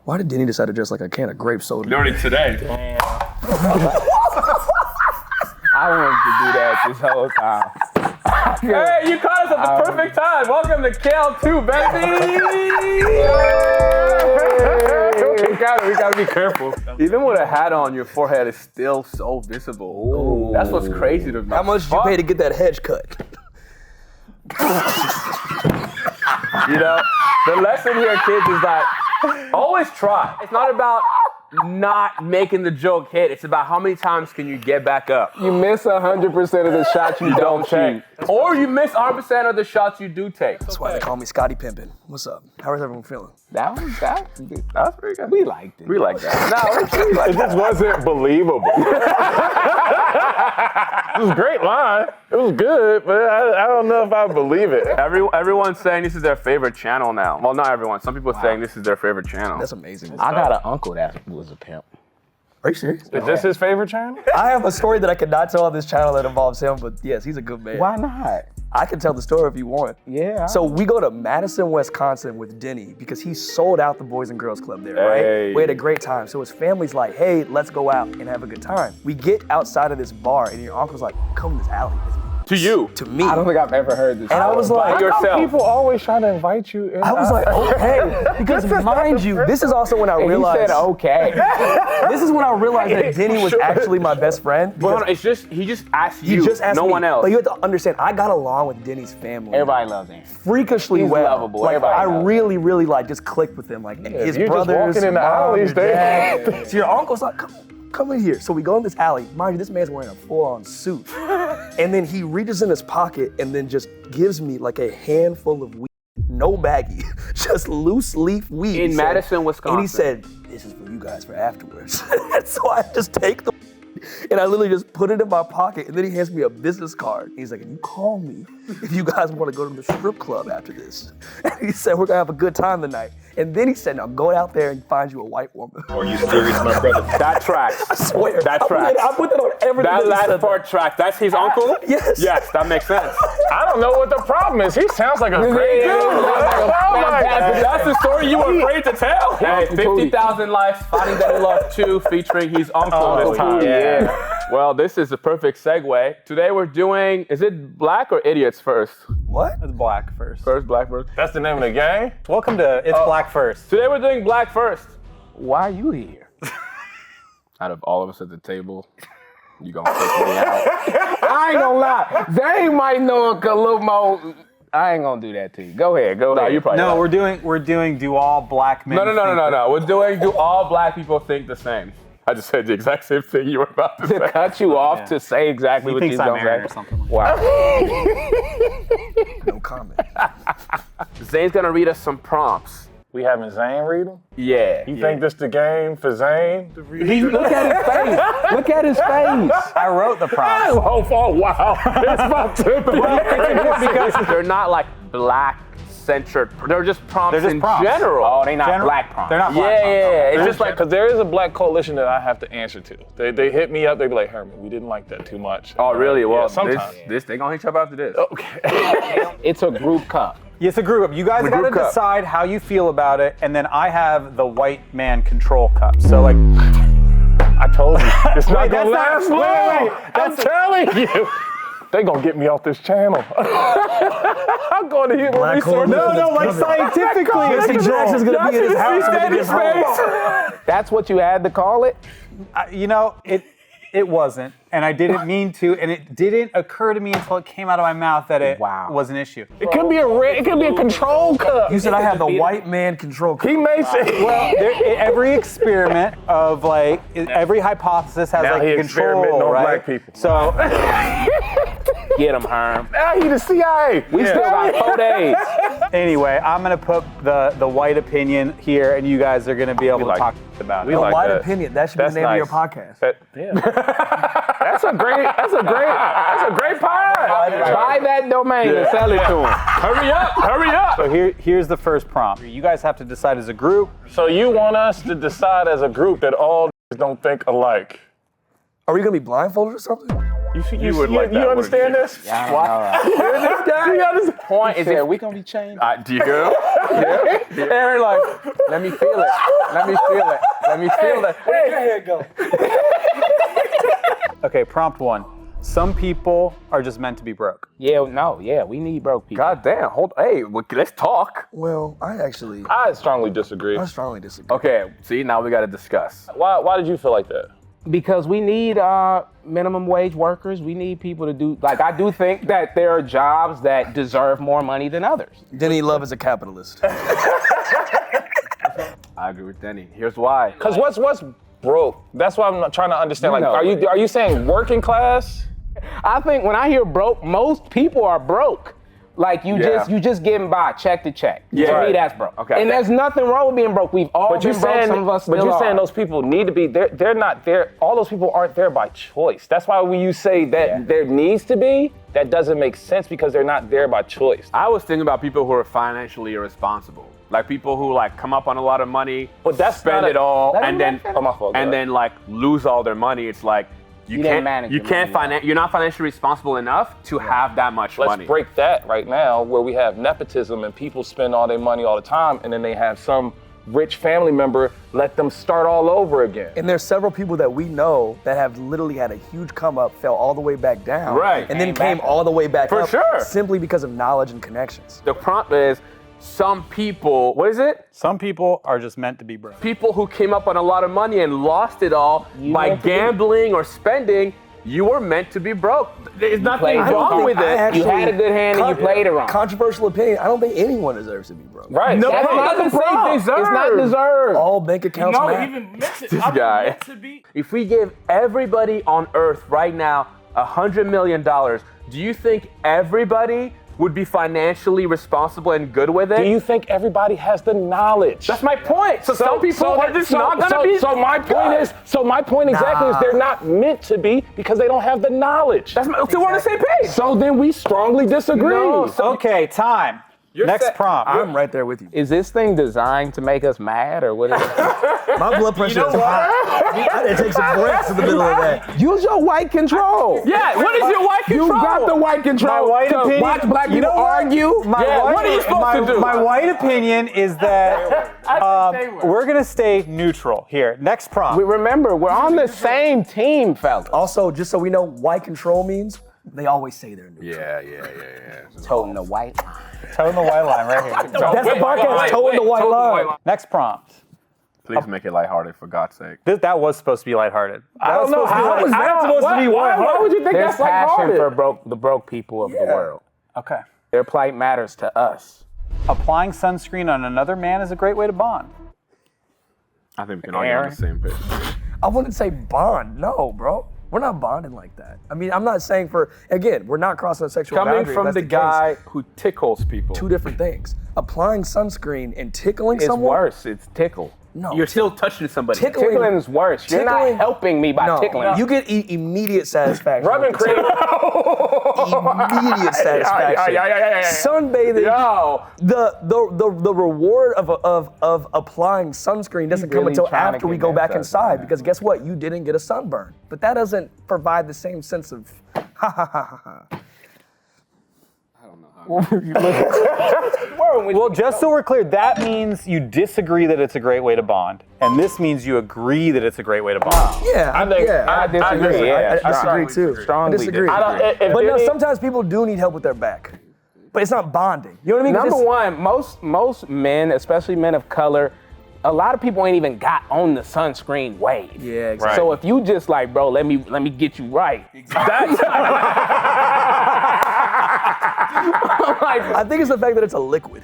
Why did Denny decide to dress like a can of grape soda? Learning today. Damn. I wanted to do that this whole time. Hey, you caught us at the perfect time. Welcome to KL2, baby. We gotta be careful. Even with a hat on, your forehead is still so visible. Ooh. That's what's crazy to me. How much did you pay to get that hedge cut? You know, the lesson here, kids, is that always try. It's not about not making the joke hit. It's about how many times can you get back up. You miss 100% of the shots you don't take. Or you miss 100% of the shots you do take. That's why they call me Scottie Pimpin. What's up? How is everyone feeling? That was pretty good. We liked it. We like that. No, we like It just wasn't believable. It was a great line. It was good, but I don't know if I believe it. Everyone's saying this is their favorite channel now. Well, not everyone. Some people are saying this is their favorite channel. That's amazing. I got an uncle that was a pimp. Are you serious? Is this his favorite channel? I have a story that I cannot tell on this channel that involves him, but yes, he's a good man. Why not? I can tell the story if you want. Yeah. So we go to Madison, Wisconsin with Denny because he sold out the Boys and Girls Club there, right? Hey. We had a great time. So his family's like, hey, let's go out and have a good time. We get outside of this bar and your uncle's like, come in this alley with me. To you. To me. I don't think I've ever heard this. And I was like, yourself. People always try to invite you in. I was like, okay. Because mind you, this is also when I And realized. he said okay. This is when I realized that Denny was actually my best friend. But it's just, he just asked you, He just asked no me. one else. But you have to understand, I got along with Denny's family. Everybody loves him. Freakishly He's well. lovable. Like, Everybody I knows. really like just clicked with him. Like his you're just brothers, walking in the mom, alleys, your dad. So your uncle's like, come in here. So we go in this alley. Mind you, this man's wearing a full-on suit. And then he reaches in his pocket and then just gives me like a handful of weed. No baggie, just loose leaf weed. In Madison, Wisconsin. And he said, this is for you guys for afterwards. And so I just take the and I literally just put it in my pocket, and then he hands me a business card. He's like, you call me if you guys want to go to the strip club after this. And he said, we're gonna have a good time tonight. And then he said, now go out there and find you a white woman. Are you serious, my brother? That tracks. I swear. That tracks. I put that on everything. That he last said part tracks. That's his uncle? Yes. Yes, that makes sense. I don't know what the problem is. He sounds like a great dude. That's the story you were afraid to tell. Hey, 50,000 Lives, Finding That Love 2, featuring his uncle this time. Yeah. Well, this is the perfect segue. Today we're doing, is it Black or Idiots first? What? It's Black first. First, Black first. That's the name of the game? Welcome to It's Black First. Today we're doing Black first. Why are you here? Out of all of us at the table, you gonna take me out. I ain't gonna lie. They might know a little more. I ain't gonna do that to you. Go ahead. Go ahead. You probably No, right. we're doing Do All Black Men No. Think We're doing Do All Black People Think the Same? I just said the exact same thing you were about to say. Cut you off to say exactly He what thinks you're I'm gonna married say. or something. Wow. No comment. Zane's gonna read us some prompts. We having Zane read them? Yeah. You think this the game for Zane to read? Look at his face. Look at his face. I wrote the prompts. Oh, wow. It's about to be. Because they're not like Black-centered. They're just prompts They're just in prompts. general. Oh, they not black prompts. They're not black prompts. Yeah. It's It's just like, because there is a black coalition that I have to answer to. They hit me up. They be like, Herman, we didn't like that too much. oh really? Well, yeah, sometimes. this they gonna hit you up after this. Okay. It's a group cup. It's a group up. You guys got to group cup. decide how you feel about it, and then I have the white man control cup. So like, I told you. It's not Wait, going to that's last not- long. I'm telling you. They going to get me off this channel. I'm going to hit Black resource. Coalition. no, like scientifically. Jesse Jackson's gonna be in his house when he gets home. That's what you had to call it? You know, it wasn't, and I didn't mean to, and it didn't occur to me until it came out of my mouth that it was an issue. It could be a control cup. You said I have the white man control. He makes it. Well, every experiment of like every hypothesis has Now like he a control, experimenting on right? black people. So Get him, Herm. Now he the CIA. We still got 4 days. anyway, I'm gonna put the white opinion here, and you guys are gonna be able to like talk about we it. A like white that. opinion. That should be That's the name of your nice. podcast. That's a great pod. Buy that domain and sell it to him. Hurry up! So here's the first prompt. You guys have to decide as a group. So you want us to decide as a group that all don't think alike? Are we gonna be blindfolded or something? You would like that, you understand wouldn't this? I don't know. Here's this guy. You understand? Point is, Yeah, we gonna be changed. do you hear him? Yeah. Aaron, like, let me feel it. Let me feel it. Let me feel it. Where'd your hair go? Okay, prompt 1. Some people are just meant to be broke. Yeah, we need broke people. God damn. Hey, let's talk. Well, I strongly disagree. I strongly disagree. Okay, see, now we got to discuss. Why did you feel like that? Because we need minimum wage workers. We need people to do, like, I do think that there are jobs that deserve more money than others. Denny Love is a capitalist. I agree with Denny. Here's why. Because what's broke? That's what I'm trying to understand. You Like, know. are you saying working class? I think when I hear broke, most people are broke. Like you just getting by check to check. Yeah. To me, Right. that's broke. Okay. And there's nothing wrong with being broke. We've all been broke. Some of us still are. saying those people need to be. They're not there. All those people aren't there by choice. That's why when you say that there needs to be, that doesn't make sense because they're not there by choice. I was thinking about people who are financially irresponsible. Like people who like come up on a lot of money, But that's spend not it all, that and ain't then that my fault, and go ahead. then like lose all their money. It's like you didn't can't manage you your can't money, you're not financially responsible enough to have that much Let's money. break that right now, where we have nepotism and people spend all their money all the time, and then they have some rich family member let them start all over again. And there's several people that we know that have literally had a huge come up, fell all the way back down, Right. and then came all the way back For up sure. simply because of knowledge and connections. The prompt is some people. What is it? Some people are just meant to be broke. People who came up on a lot of money and lost it all by meant to be- gambling or spending. You were meant to be broke. There's nothing played wrong wrong. with it. You had a good hand and you played it wrong. Controversial opinion. I don't think anyone deserves to be broke. Right. No, That's it not doesn't the say problem. deserve. It's not deserved. All bank accounts matter. This guy. If we gave everybody on Earth right now $100 million, do you think everybody would be financially responsible and good with it? Do you think everybody has the knowledge? That's my point. So some people are just not gonna be. So my point is, exactly is they're not meant to be because they don't have the knowledge. That's my, we're on the same page. So then we strongly disagree. No, so- Okay, time. Next prompt. I'm right there with you. Is this thing designed to make us mad or what is it? My blood pressure is hot. I didn't take some breaks in the middle of that. Use your white control. Yeah, what is your white control? You got the white control My white to opinion- watch black you people know what? argue. What are you supposed to do? My white opinion is that we're gonna stay neutral here. Next prompt. Remember, we're on the same team, fellas. Also, just so we know, white control means they always say they're neutral. Yeah. Toting the white line. Toeing the white line right here. That's the podcast, toeing the white line. Next prompt. Please make it lighthearted, for God's sake. That was supposed to be lighthearted. I don't know. How is that supposed to be Why would you think There's that's like passion hard? for the broke people of the world. Okay. Their plight matters to us. Applying sunscreen on another man is a great way to bond. I think we can all get on the same page. I wouldn't say bond. No, bro. We're not bonding like that. I mean, I'm not saying we're not crossing a sexual Coming boundary. from That's the case. guy who tickles people. Two different things. Applying sunscreen and tickling It's someone. worse. It's tickle. No. You're still touching somebody. Tickling is worse. You're not Tickling- helping me by No, tickling. you get immediate satisfaction. Rubbing with the cream. immediate satisfaction. Sunbathing. Yo. The reward of applying sunscreen doesn't come really until trying to after we get go that back stuff, inside. man. Because guess what? You didn't get a sunburn. But that doesn't provide the same sense of ha ha ha ha. Well, just so we're clear, that means you disagree that it's a great way to bond, and this means you agree that it's a great way to bond. Yeah, I think- I disagree, yeah. I disagree too. Strongly I disagree. disagree. But no, sometimes people do need help with their back. But it's not bonding. You know what I mean? 'Cause Number it's- one, most men, especially men of color, a lot of people ain't even got on the sunscreen wave. Yeah, exactly. So if you just like, bro, let me get you right. That's I think it's the fact that it's a liquid.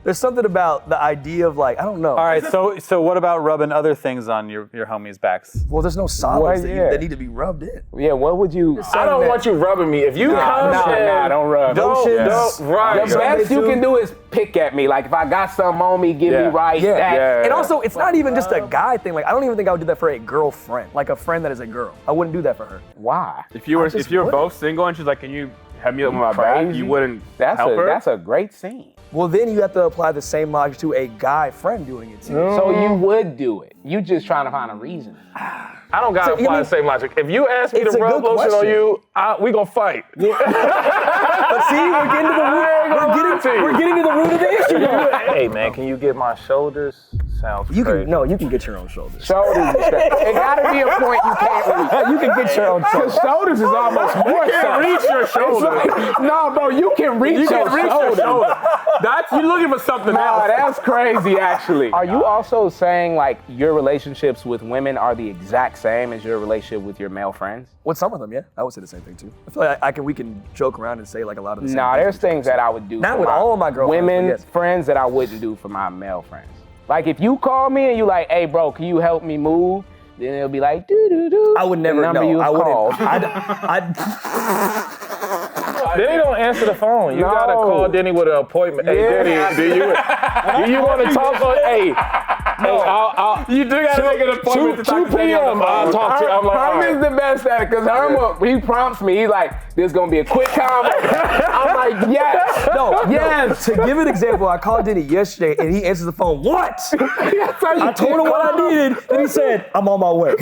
There's something about the idea of like, I don't know. All right, so what about rubbing other things on your homies' backs? Well, there's no solids Well, yeah. that need to be rubbed in. yeah. What would you? I don't want you rubbing me. If you come and don't rub. right. The best you can do is pick at me. Like if I got something on me, give me right. Yeah. that. And also, it's not even just a guy thing. Like, I don't even think I would do that for a girlfriend, like a friend that is a girl. I wouldn't do that for her. Why? If you were just both wouldn't. single and she's like, can you help me with my bag? Crazy. You wouldn't That's help her? That's a great scene. Well, then you have to apply the same logic to a guy friend doing it too. So you would do it. You just trying to find a reason. I don't gotta apply the same logic. If you ask me to It's a rub good lotion on question. you, we gonna fight. But see, we're getting to the root. We're getting to the root of the issue. Now. Hey man, can you get my shoulders? Sounds You crazy. can you can get your own shoulders. Shoulders is that. It gotta be a point you can't reach. You can get your own shoulders. Because shoulders is almost more You can't reach your shoulder. No, bro, you can reach your shoulder. That's you looking for something No, else. that's crazy, actually. Are you also saying like your relationships with women are the exact same as your relationship with your male friends? With some of them, yeah, I would say the same thing too. I feel like we can joke around and say like a lot of the same Nah, things. there's things that I would do. Not for with my all of my girlfriends, women but yes. friends that I wouldn't do for my male friends. Like if you call me and you like, hey bro, can you help me move? Then it'll be like, doo-doo-doo. I would never. The number No, you I called. wouldn't. They don't answer the phone. You No. gotta call Denny with an appointment. Hey, Yeah. Denny, do you want to talk on? Hey, I'll You do gotta make an appointment to talk 2 to Danny on the p.m. I'll phone. talk to you. I'm like, all Herm right. is the best at it because Herm, he prompts me. He's like, "There's gonna be a quick convo." I'm like, "Yes, yes." To give an example, I called Diddy yesterday and he answers the phone. What? I told him what I needed, and he said, "I'm on my way."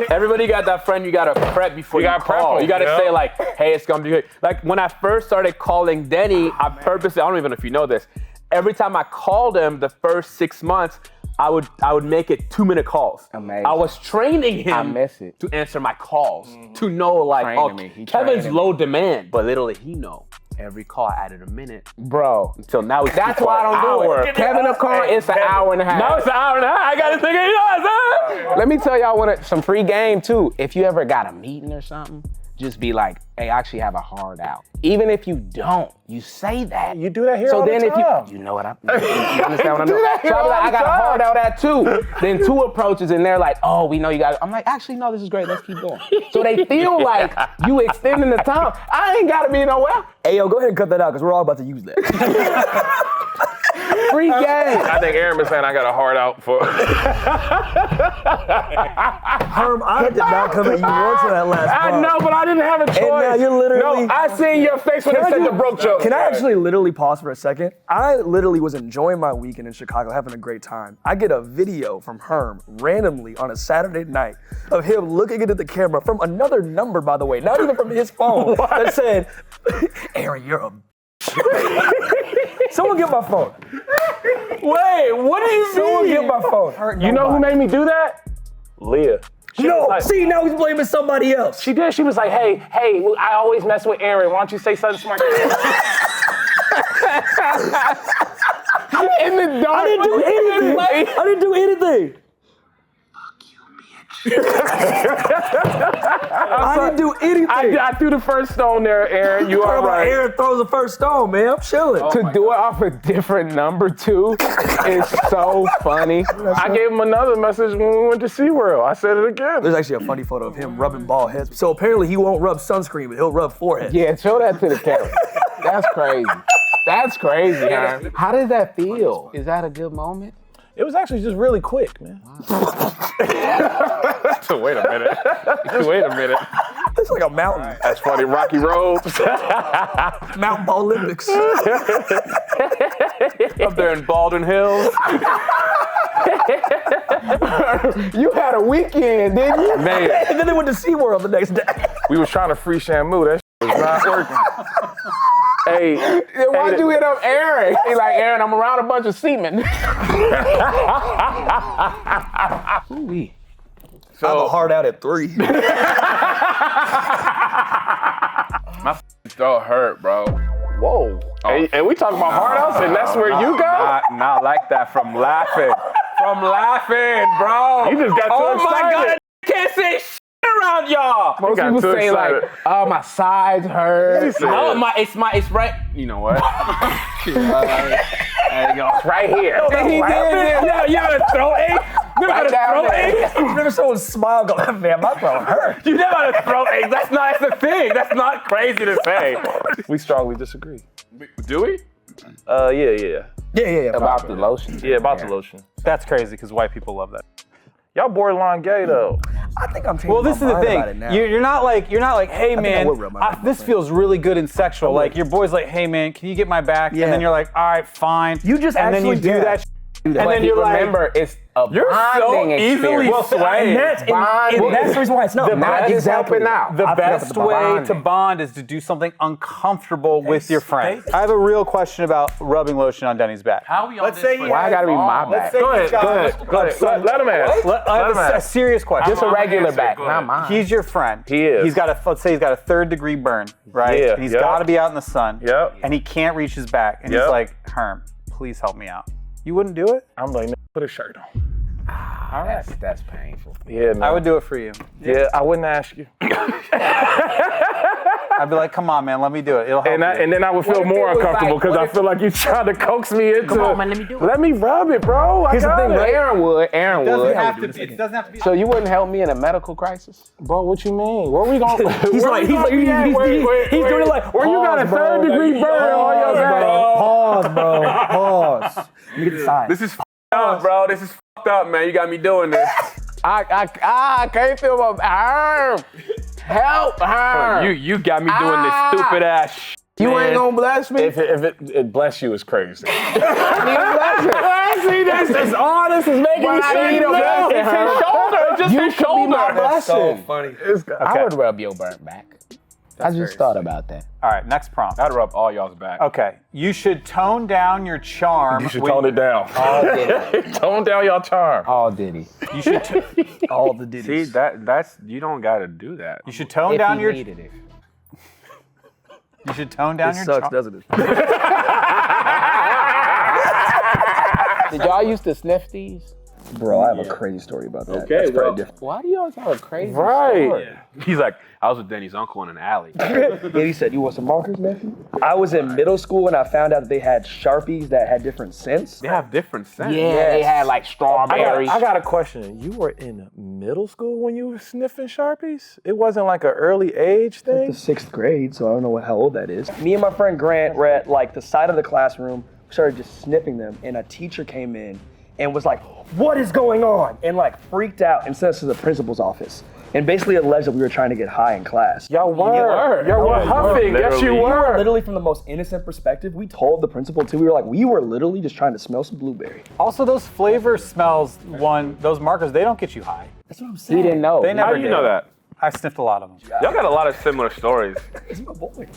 Everybody got that friend you gotta prep before you, gotta prep call. them, You gotta yeah. say like, hey, it's gonna be good. Like when I first started calling Denny, I purposely, I don't even know if you know this, every time I called him the first 6 months, I would make it 2-minute calls. Amazing. I was training him I miss it. to answer my calls, to know like, Training oh, me. He Kevin's training low demand, but little did he know. Every call I added a minute Bro, until now it's that's why I don't do it. Kevin will call, it's an hour and a half. Now it's an hour and a half. I gotta think of yours, huh? Let me tell y'all some free game too. If you ever got a meeting or something, just be like, hey, I actually have a hard out. Even if you don't, you say that. You do that here So all then the if time. you know what I'm, you understand what I'm doing? that So I be all like, the I got a time. hard out at 2. Then 2 approaches and they're like, oh, we know you got it. I'm like, actually, no, this is great. Let's keep going. So they feel like you extending the time. I ain't gotta be nowhere. Hey, yo, go ahead and cut that out because we're all about to use that. Free game. I think Aaron was saying I got a heart out for. Herm, I did not come at you once in that last I part. know, but I didn't have a choice. And now you're literally. No, I seen your face when they said the broke joke. Can I actually literally pause for a second? I literally was enjoying my weekend in Chicago, having a great time. I get a video from Herm randomly on a Saturday night of him looking into the camera from another number, by the way, not even from his phone, that said, Aaron, you're a Someone get my phone. Wait, what do you Someone mean? get my phone. You know who made me do that? Leah. She No, was like- see, now he's blaming somebody else. She did. She was like, hey, I always mess with Aaron. Why don't you say something smart? In the dark. I didn't do anything. I didn't do anything. I didn't do anything. I threw the first stone there, Aaron. You are right. Aaron throws the first stone, man. I'm chilling. To do it off a different number too is so funny. I gave him another message when we went to SeaWorld. I said it again. There's actually a funny photo of him rubbing bald heads. So apparently he won't rub sunscreen, but he'll rub forehead. Yeah, show that to the camera. That's crazy. That's crazy, man. How does that feel? Is that a good moment? It was actually just really quick, man. So wait a minute. Wait a minute. It's like a mountain. That's funny. Rocky Roads. Mountain Olympics. Up there in Baldwin Hills. You had a weekend, didn't you? Man, And then they went to SeaWorld the next day. we was trying to free Shamu. That was not working. Hey, Then why'd you hit up Aaron? He's like, Aaron, I'm around a bunch of seamen. I have a hard out at 3. My throat hurt, bro. whoa. And we talking about hard outs, and that's where you go? Not like that from laughing. From laughing, bro. You just got too Oh my excited. God, I can't say shit around y'all. Most got people too say excited. like, oh, my sides hurt. No, it's right. You know what? There you go. Right here. He did it. Yeah, you have a throat ache? You never Right had a down throat there. ache? Remember someone smile go, man, my throat hurt. You never had a throat ache. That's the thing. That's not crazy to say. We strongly disagree. Do we? Yeah. Yeah. About the lotion. Yeah, about the lotion. That's crazy because white people love that. Y'all borderline gay though. I think I'm changing Well, this is my the mind thing. about it now. You're not like, hey think I man, would rub my back, this my feels really good and sexual. Like your boy's like, hey man, can you get my back? Yeah. And then you're like, all right, fine. You just and then you actually do did. that. And But then you're like, remember, it's a You're so bonding easily experience. swayed. that's Bonding. the reason why it's not. Not just helping out. the I forgot best the way bonding. to bond is to do something uncomfortable with your friend. I have a real question about rubbing lotion on Denny's back. How we on Let's this? say for- you Why I gotta be my back? Go ahead. Let him ask. I have a serious question. Just a regular answer. back, Go not ahead. mine. He's your friend. He is. He's got let's say he's got a 3rd-degree burn, right? Yeah, And he's yep. got to be out in the sun. Yep. And he can't reach his back. And Yep. he's like, Herm, please help me out. You wouldn't do it? I'm like, put a shirt on. All right. That's painful. Yeah, man. I would do it for you. Yeah, I wouldn't ask you. I'd be like, come on, man, let me do it. It'll help you. And then I would feel if more it was uncomfortable like- because what I if- feel like you trying to coax me into. Come on, man, let me do it. Let me rub it, bro. Here's the I got thing, it. Aaron would. It doesn't have to this be. It doesn't have to be. So you wouldn't help me in a medical crisis? Bro, what you mean? Where we going? He's doing it like. Where you got a 3rd-degree burn on your back? Pause, bro. Pause. Let me get the sign. This is up, bro. This is up, man. You got me doing this. I can't feel my arm. Help her. You got me doing this stupid ass shit. You ain't gonna bless me. If it bless you is crazy. See, this is all this is making me see. It's his shoulder. It's just You his could be my shoulder. blessing. funny. I would rub your burnt back. I just thought about that. All right, next prompt. I'd rub all y'all's back. Okay, you should tone down your charm. You should tone it down. All diddy. Tone down your charm. All diddy. You should All the See, ditties. that's you don't gotta do that. you should tone If down he your needed it. you should tone down It your sucks, charm. doesn't it? Did y'all used to sniff these? Bro, I have a crazy story about that. Okay, That's well- pretty different. Why do you always have a crazy Right. story? He's like, I was with Denny's uncle in an alley. Yeah, he said, you want some markers, nephew? I was in middle school and I found out that they had Sharpies that had different scents. They have different scents. Yeah, they had like strawberries. I got a question. You were in middle school when you were sniffing Sharpies? It wasn't like an early age The thing? 6th grade, so I don't know how old that is. Me and my friend Grant were at like the side of the classroom, started just sniffing them, and a teacher came in and was like, what is going on? And like freaked out and sent us to the principal's office. And basically alleged that we were trying to get high in class. Y'all were. Y'all were huffing. Yes, you were. Literally from the most innocent perspective, we told the principal too, we were literally just trying to smell some blueberry. Also, those flavor smells, those markers, they don't get you high. That's what I'm saying. He didn't know. They never How do you did. know that? I sniffed a lot of them. Y'all got a lot of similar stories. It's my boy.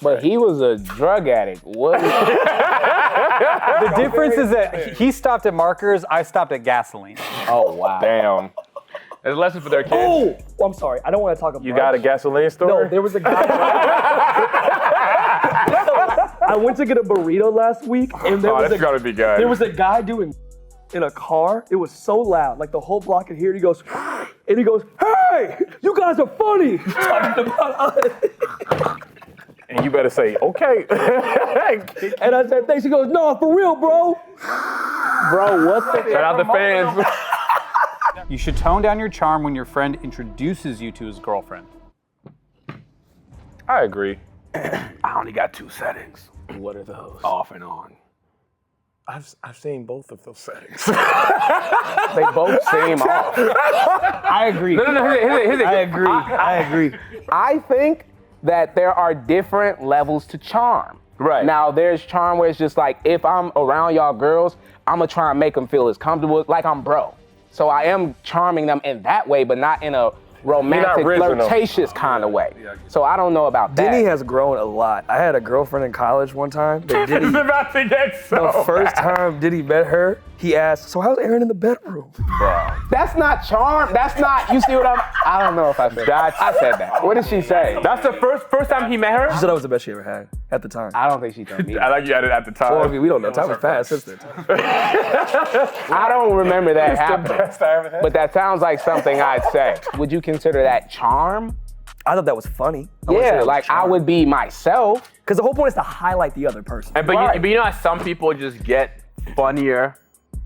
But he was a drug addict. What? The difference is that he stopped at markers, I stopped at gasoline. Oh wow. Damn. There's a lesson for their kids. Oh, I'm sorry. I don't want to talk about You got a gasoline story? No, there was a guy. I went to get a burrito last week, and there Oh, was that's gotta be good. There was a guy doing in a car. It was so loud, like the whole block could hear it. He goes, and he goes, "Hey, you guys are funny." Talking about us. And you better say, okay. And I said, "Thanks." He goes, "No, for real, bro." Bro, what the? Shout out the fans. You should tone down your charm when your friend introduces you to his girlfriend. I agree. I only got 2 settings. What are those? Off and on. I've seen both of those settings. They both seem off. I agree. No. Here's it. I agree. I agree. I think that there are different levels to charm. Right. Now, there's charm where it's just like, if I'm around y'all girls, I'm gonna try and make them feel as comfortable, like I'm bro. So I am charming them in that way, but not in a romantic, original. flirtatious kind of way. So I don't know about that. Denny has grown a lot. I had a girlfriend in college one time. That Diddy, It's about to get so the first time Diddy met her, he asked, "So how's Aaron in the bedroom?" That's not charm. That's not, you see what I don't know if I said that. I said that. What did she say? That's the first time he met her? She said that was the best she ever had at the time. I don't think she told me. I like you had it at the time. Well, I mean, we don't know. Time was fast since then. I don't remember that happening. Best I ever had. But that sounds like something I'd say. Would you consider that charm? I thought that was funny. I wouldn't say Yeah, that was like I charm. would be myself. Because the whole point is to highlight the other person. But you know how some people just get funnier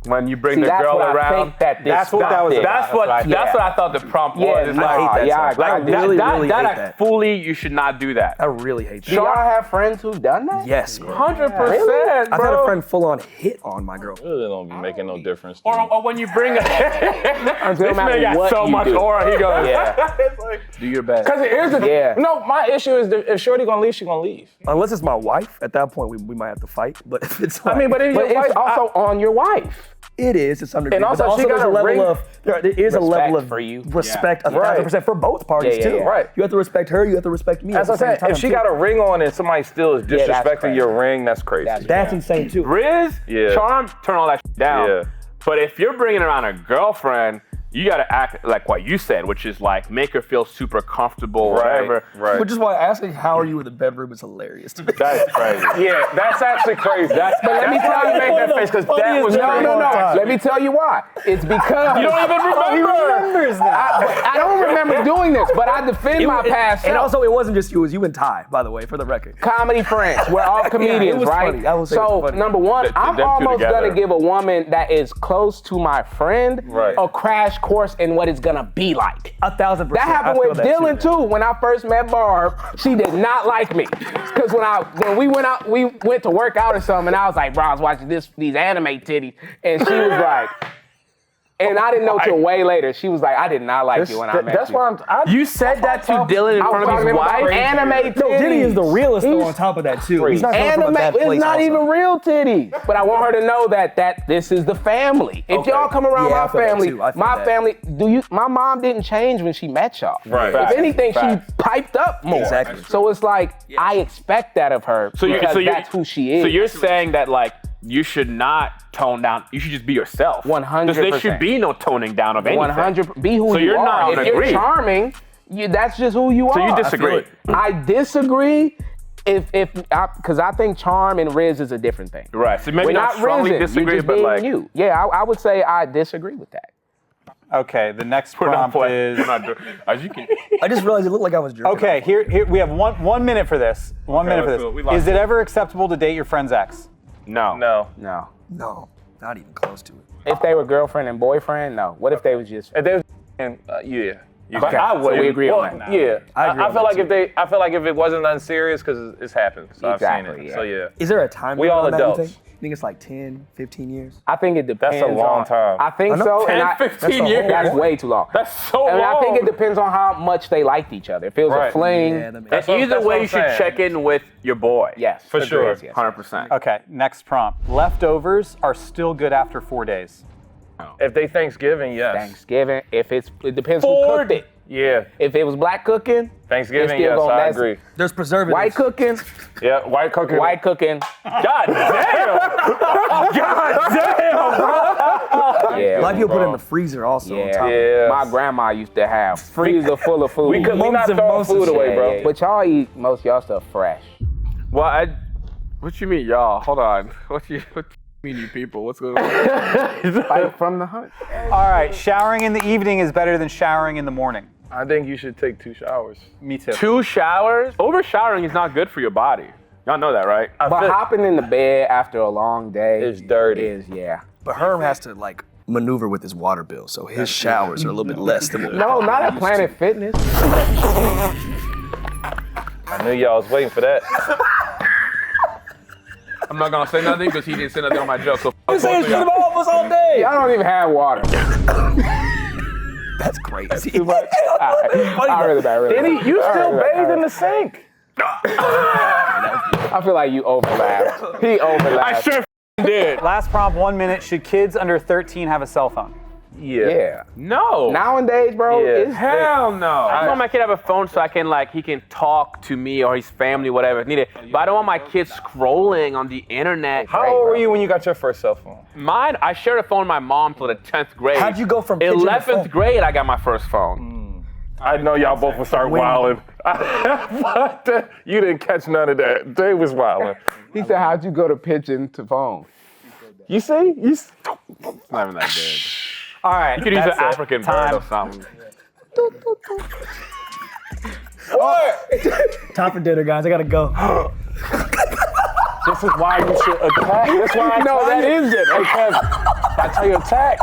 When you bring the that's girl what I around. think that this That's what that was stopped it. about. That's what I thought the prompt was. It's Yeah, like, I hate that yeah, song. I like do. really, that, really that hate that. fully, you should not do that. I really hate Do that. y'all have friends who've done that? Yes, bro. 100%, I've bro. had a friend full on hit on my girl. Really don't be making no difference. to me. Or when you bring this matter man got what so you much do. aura. He goes, Yeah. it's like, do your best. Because here's the Yeah. No, my issue is that if Shorty gonna leave, she gonna leave. Unless it's my wife, at that point we might have to fight. But if it's like, I mean, but if But your it's wife, also on your wife. it is to some degree. And but also, she there's got a a level ring- of there is a Respect level of for you. respect, Yeah. 1,000% for both parties Yeah, yeah, too. yeah. Right. You have to respect her. You have to respect me. That's at what the I'm same saying. time, If she too. got a ring on and somebody still is that's disrespecting crazy. your ring, that's crazy. That's insane too. Riz, Yeah. Charm, turn all that shit down. Yeah. But if you're bringing around a girlfriend, you gotta act like what you said, which is like make her feel super comfortable, whatever. Right. Which is why asking how are you in the bedroom is hilarious to me. That's crazy. Yeah, that's actually crazy. But let me tell you, made that face because that was No, crazy. no, no. time. Let me tell you why. It's because You don't even remember. He remembers that. I don't remember doing this, but I defend my past And self. also, it wasn't just you; it was you and Ty, by the way, for the record. Comedy friends. We're all comedians, was right? funny. I will say it So, was funny. number one, Them I'm two almost together. gonna give a woman that is close to my friend Right. a crash course in what it's gonna be like. 1,000%. That happened with Dylan too. When I first met Barb, she did not like me. Cause when we went to work out or something, and I was like, bro, I was watching these anime titties, and she was like, and I didn't know till way later. She was like, I did not like you when I met That's you. why You said that to Dylan in I was front of talking his about wife? anime titties. No, Diddy is the realist though. He's On top of that too, he's not coming from a Anime, bad place. it's not also. even real titties. But I want her to know that this is the family. If Okay. y'all come around Yeah, I my feel that family, too. I feel my that. family, my mom didn't change when she met y'all. Right. If Facts. anything, Facts. she piped up more. Exactly. So it's like, I expect that of her because that's who she is. So you're saying that like you should not tone down. You should just be yourself. 100%. Because there should be no toning down of anything. 100, be who So you you're are. not If on you're agree. charming, that's just who you are. So you disagree. I disagree because I think charm and Riz is a different thing. Right. So maybe We're not not strongly rizzing, disagree, you're just but being like you. Yeah, I would say I disagree with that. Okay, the next we're not prompt playing. is. We're not doing. As you can. I just realized it looked like I was jerking. Okay, here we have 1 minute for this. 1 minute let's for do it. We this. lost Is it ever acceptable to date your friend's ex? No. No. No. No, not even close to it. If they were girlfriend and boyfriend, no. What if they was just? If they was, yeah. But Okay, I so would. we agree on well, that. Yeah. I agree I on feel that like too. I feel like if it wasn't unserious, because it's happened. So I've Exactly, seen it. yeah. So yeah. Is there a time We limit all on that, you adults. think? You think it's like 10, 15 years? I think it depends. That's a long on- time. I think I know. so. 10, and 15 years. That's way too long. That's so I mean, long. I think it depends on how much they liked each other. If it was Right. a fling, Yeah, that makes That's sense. what- Either that's way, what you should I'm saying. check in with your boy. yes, For agreed, sure. yes. 100%. Okay, next prompt. Leftovers are still good after 4 days. If they Thanksgiving, yes. Thanksgiving, it depends who cooked it. Yeah. If it was black cooking, Thanksgiving, still yes, gonna- I that's- agree. There's preservatives. white cooking, Yeah, white cooking. white cooking. God damn. God damn, bro. Yeah, A lot of people put it in the freezer also. On top of it. Yeah. My grandma used to have freezer full of food. We not Months and throwing months of food shit. away, bro. Yeah. But y'all eat most of y'all stuff fresh. Well, what you mean, y'all? Hold on. What you mean, you people? What's going on? Like from the hunt. All right, showering in the evening is better than showering in the morning. I think you should take 2 showers. Me too. 2 showers? Over showering is not good for your body. Y'all know that, right? But hopping in the bed after a long day It's dirty. is, yeah. But Herm has to like maneuver with his water bill, so his showers are a little bit less than what No, not at Planet Fitness. I knew y'all was waiting for that. I'm not gonna say nothing because he didn't say nothing on my joke. So You saying shit about all of us all day. I don't even have water. That's crazy. I really bad, really. Diddy, bad. you I still really bad. bathe in the sink. I feel like you overlapped. He overlapped. I sure did. Last prompt, 1 minute. Should kids under 13 have a cell phone? Yeah. No. Nowadays, bro, Yeah. it's Hell no. I want my kid to have a phone so he can talk to me or his family, whatever if needed. But I don't want my kids scrolling on the internet. How old were you when you got your first cell phone? Mine, I shared a phone with my mom till the 10th grade. How'd you go from pigeon to 11th phone? grade, I got my first phone. I know y'all both would start wilding. You didn't catch none of that. They was wilding. He said, how'd you go to pigeon to phone? You see? It's not even that good. All right, You could use an that's it. African bird Time. or something. Time for dinner, guys. I gotta go. This is why you should attack. That's why I No, tell that you. is good. Hey, Kevin, I tell you attack.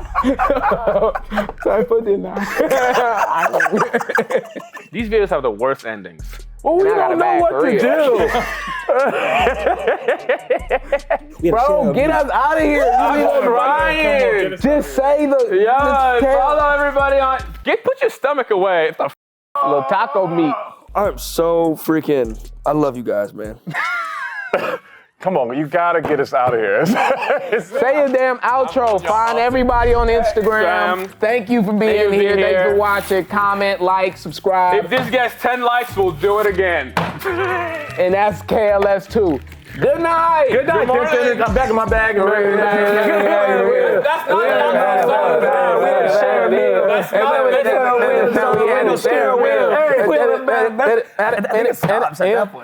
So I put it now. These videos have the worst endings. Well, we And I got don't a know bag what for to real. do. Bro, get us out of here. Ryan, Just say the follow everybody on. Put your stomach away. What the little taco meat. I'm so freaking. I love you guys, man. Come on, you gotta get us out of here. Say a damn outro. Find everybody on Instagram. Thank you for being here. Thanks for watching. Comment, like, subscribe. If this gets 10 likes, we'll do it again. And that's KLS2. Good night. Good night. I'm back in my bag and ready. That's not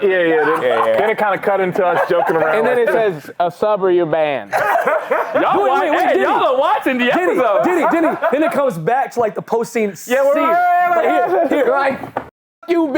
Yeah. Then it kind of cut into us joking around. And then it says a sub or your band. Y'all are watching the episode. Diddy. Then it comes back to like the post scene. Yeah, we're scene. right. Like, here. Like, you bitch.